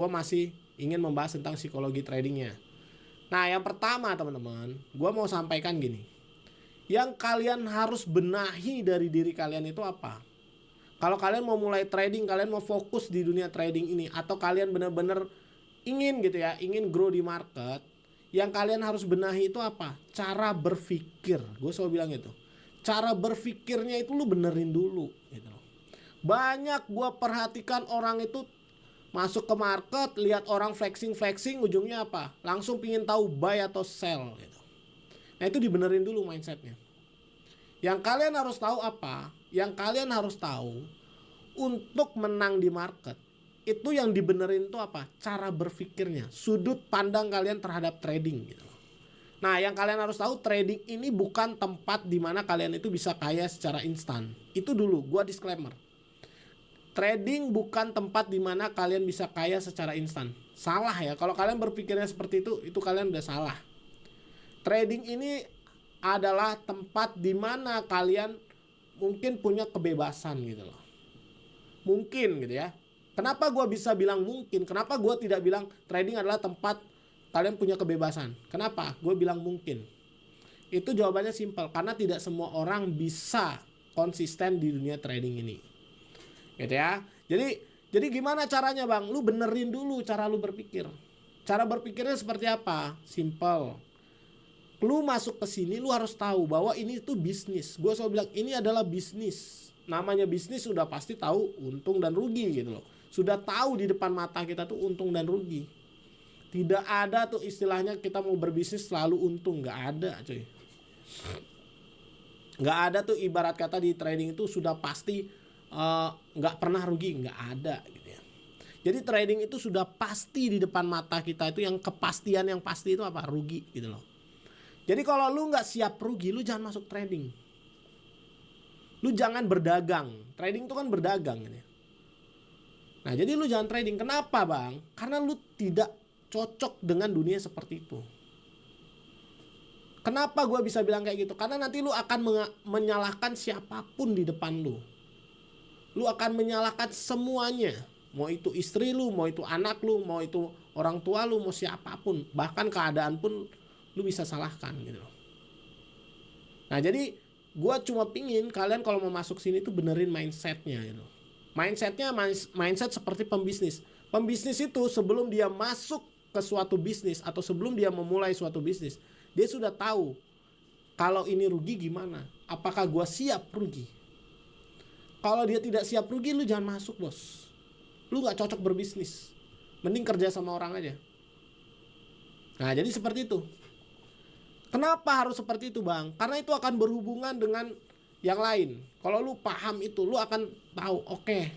gue masih ingin membahas tentang psikologi tradingnya. Nah, yang pertama teman-teman, gue mau sampaikan gini. Yang kalian harus benahi dari diri kalian itu apa? Kalau kalian mau mulai trading, kalian mau fokus di dunia trading ini, atau kalian benar-benar ingin gitu ya, ingin grow di market, yang kalian harus benahi itu apa? Cara berpikir. Gue selalu bilang itu. Cara berpikirnya itu lu benerin dulu gitu loh. Banyak gue perhatikan orang itu masuk ke market, lihat orang flexing, ujungnya apa? Langsung pingin tahu buy atau sell gitu. Nah, itu dibenerin dulu mindsetnya. Yang kalian harus tahu apa? Yang kalian harus tahu untuk menang di market, itu yang dibenerin itu apa? Cara berpikirnya, sudut pandang kalian terhadap trading gitu. Nah, yang kalian harus tahu, trading ini bukan tempat dimana kalian itu bisa kaya secara instan. Itu dulu, gua disclaimer. Trading bukan tempat dimana kalian bisa kaya secara instan. Salah ya, kalau kalian berpikirnya seperti itu kalian udah salah. Trading ini adalah tempat dimana kalian mungkin punya kebebasan gitu loh. Mungkin gitu ya. Kenapa gue bisa bilang mungkin? Kenapa gue tidak bilang trading adalah tempat kalian punya kebebasan? Kenapa? Gue bilang mungkin. Itu jawabannya simpel. Karena tidak semua orang bisa konsisten di dunia trading ini. Gitu ya. Jadi gimana caranya bang? Lu benerin dulu cara lu berpikir. Cara berpikirnya seperti apa? Simple. Lu masuk ke sini lu harus tahu bahwa ini tuh bisnis. Gue selalu bilang ini adalah bisnis. Namanya bisnis sudah pasti tahu untung dan rugi gitu loh. Sudah tahu di depan mata kita tuh untung dan rugi. Tidak ada tuh istilahnya kita mau berbisnis selalu untung, nggak ada cuy. Nggak ada tuh ibarat kata di trading itu sudah pasti nggak pernah rugi, nggak ada gitu ya. Jadi trading itu sudah pasti di depan mata kita itu yang kepastian yang pasti itu apa? Rugi gitu loh. Jadi kalau lu nggak siap rugi, lu jangan masuk trading. Lu jangan berdagang. Trading itu kan berdagang gitu. Nah, jadi lu jangan trading. Kenapa, Bang? Karena lu tidak cocok dengan dunia seperti itu. Kenapa gue bisa bilang kayak gitu? Karena nanti lu akan menyalahkan siapapun di depan lu. Lu akan menyalahkan semuanya. Mau itu istri lu, mau itu anak lu, mau itu orang tua lu, mau siapapun. Bahkan keadaan pun lu bisa salahkan gitu loh. Nah, jadi gue cuma pingin kalian kalau mau masuk sini tuh benerin mindsetnya gitu. Mindsetnya mindset seperti pembisnis. Pembisnis itu sebelum dia masuk ke suatu bisnis atau sebelum dia memulai suatu bisnis, dia sudah tahu kalau ini rugi gimana. Apakah gue siap rugi? Kalau dia tidak siap rugi, lu jangan masuk bos. Lu gak cocok berbisnis. Mending kerja sama orang aja. Nah, jadi seperti itu. Kenapa harus seperti itu bang? Karena itu akan berhubungan dengan yang lain. Kalau lu paham itu, lu akan tahu. Oke,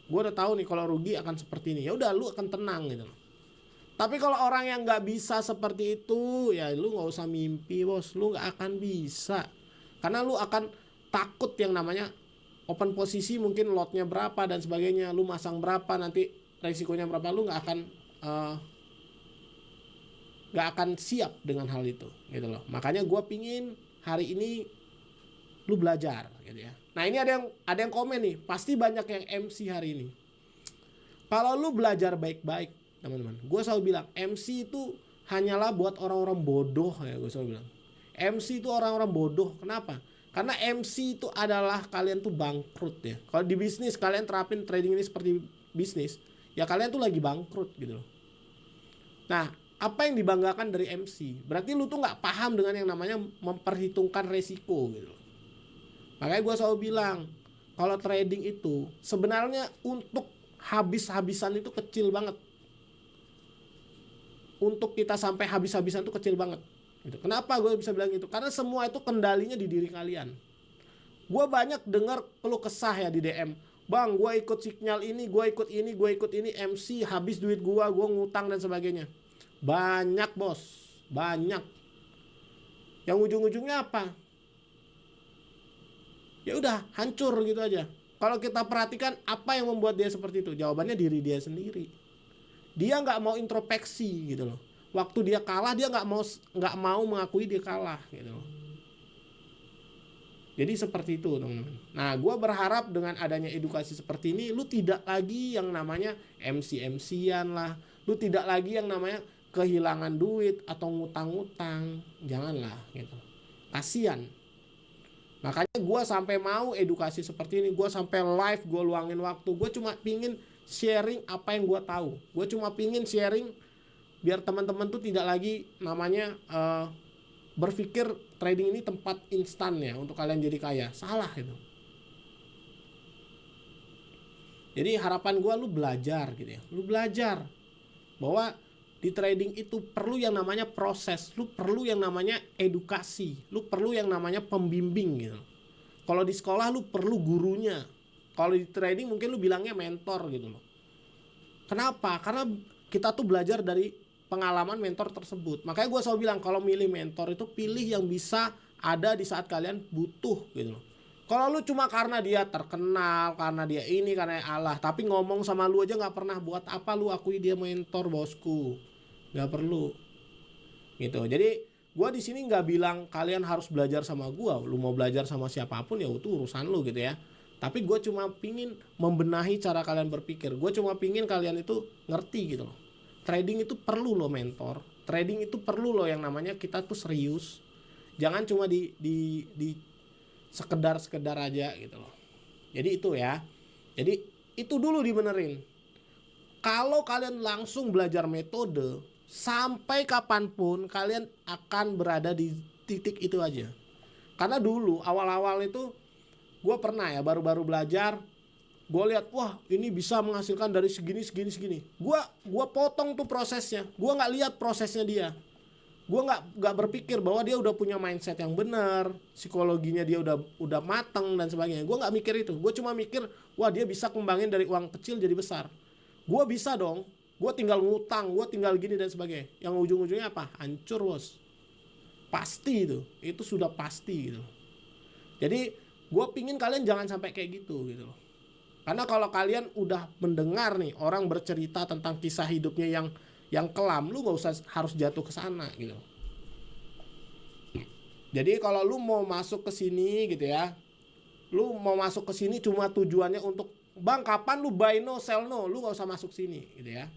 gue udah tahu nih kalau rugi akan seperti ini. Ya udah, lu akan tenang gitu. Tapi kalau orang yang nggak bisa seperti itu, ya lu nggak usah mimpi bos. Lu nggak akan bisa. Karena lu akan takut yang namanya open posisi, mungkin lotnya berapa dan sebagainya. Lu masang berapa nanti resikonya berapa. Lu nggak akan siap dengan hal itu gitu loh. Makanya gue pingin hari ini lu belajar gitu ya. Nah, ini ada yang komen nih, pasti banyak yang MC hari ini. Kalau lu belajar baik-baik teman-teman, gue selalu bilang MC itu hanyalah buat orang-orang bodoh ya. Gue selalu bilang MC itu orang-orang bodoh. Kenapa? Karena MC itu adalah kalian tuh bangkrut ya. Kalau di bisnis kalian terapin trading ini seperti bisnis, ya kalian tuh lagi bangkrut gitu loh. Nah, apa yang dibanggakan dari MC? Berarti lu tuh nggak paham dengan yang namanya memperhitungkan resiko gitu. Makanya gue selalu bilang, kalau trading itu sebenarnya untuk habis-habisan itu kecil banget. Untuk kita sampai habis-habisan itu kecil banget. Gitu. Kenapa gue bisa bilang itu? Karena semua itu kendalinya di diri kalian. Gue banyak dengar keluh kesah ya di DM. Bang, gue ikut signal ini, gue ikut ini, MC habis duit gue ngutang dan sebagainya. Banyak bos, banyak. Yang ujung-ujungnya apa? Ya udah, hancur gitu aja. Kalau kita perhatikan apa yang membuat dia seperti itu, jawabannya diri dia sendiri. Dia nggak mau introspeksi gitu loh. Waktu dia kalah dia nggak mau mengakui dia kalah gitu loh. Jadi seperti itu teman-teman. Nah, gue berharap dengan adanya edukasi seperti ini, lu tidak lagi yang namanya MC-MC-an lah, Lu tidak lagi yang namanya kehilangan duit atau ngutang-ngutang. Janganlah gitu. Kasian. Makanya gue sampai mau edukasi seperti ini. Gue sampai live, gue luangin waktu. Gue cuma pingin sharing apa yang gue tahu. Gue cuma pingin sharing biar teman-teman tuh tidak lagi namanya berpikir trading ini tempat instan ya untuk kalian jadi kaya. Salah itu. Jadi harapan gue lu belajar gitu ya. Lu belajar bahwa di trading itu perlu yang namanya proses. Lu perlu yang namanya edukasi. Lu perlu yang namanya pembimbing gitu. Kalau di sekolah lu perlu gurunya. Kalau di trading mungkin lu bilangnya mentor gitu loh. Kenapa? Karena kita tuh belajar dari pengalaman mentor tersebut. Makanya gue selalu bilang kalau milih mentor itu pilih yang bisa ada di saat kalian butuh gitu loh. Kalau lu cuma karena dia terkenal, karena dia ini, karena Allah, tapi ngomong sama lu aja nggak pernah, buat apa lu akui dia mentor, bosku? Nggak perlu. Gitu. Jadi gue di sini nggak bilang kalian harus belajar sama gue. Lu mau belajar sama siapapun ya itu urusan lu gitu ya. Tapi gue cuma pingin membenahi cara kalian berpikir. Gue cuma pingin kalian itu ngerti gitu loh. Trading itu perlu lo mentor. Trading itu perlu lo yang namanya kita tuh serius. Jangan cuma di sekedar aja gitu loh. Jadi itu ya. Jadi itu dulu dibenerin. Kalau kalian langsung belajar metode, sampai kapanpun kalian akan berada di titik itu aja. Karena dulu awal-awal itu gue pernah ya baru-baru belajar, gue lihat wah ini bisa menghasilkan dari segini. Gue potong tuh prosesnya. Gue nggak lihat prosesnya dia. Gue nggak berpikir bahwa dia udah punya mindset yang benar, psikologinya dia udah mateng dan sebagainya. Gue nggak mikir itu. Gue cuma mikir wah dia bisa kembangin dari uang kecil jadi besar. Gue bisa dong. Gue tinggal ngutang, gue tinggal gini dan sebagainya. Yang ujung-ujungnya apa? Hancur bos. Pasti itu sudah pasti gitu. Jadi gue pingin kalian jangan sampai kayak gitu loh. Karena kalau kalian udah mendengar nih orang bercerita tentang kisah hidupnya yang kelam, lu nggak usah harus jatuh ke sana gitu. Jadi kalau lu mau masuk ke sini gitu ya, lu mau masuk ke sini cuma tujuannya untuk bang kapan lu buy no sell no, lu nggak usah masuk sini gitu ya.